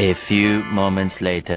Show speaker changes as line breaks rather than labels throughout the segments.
A few moments later.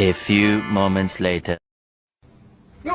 A few moments later.
No.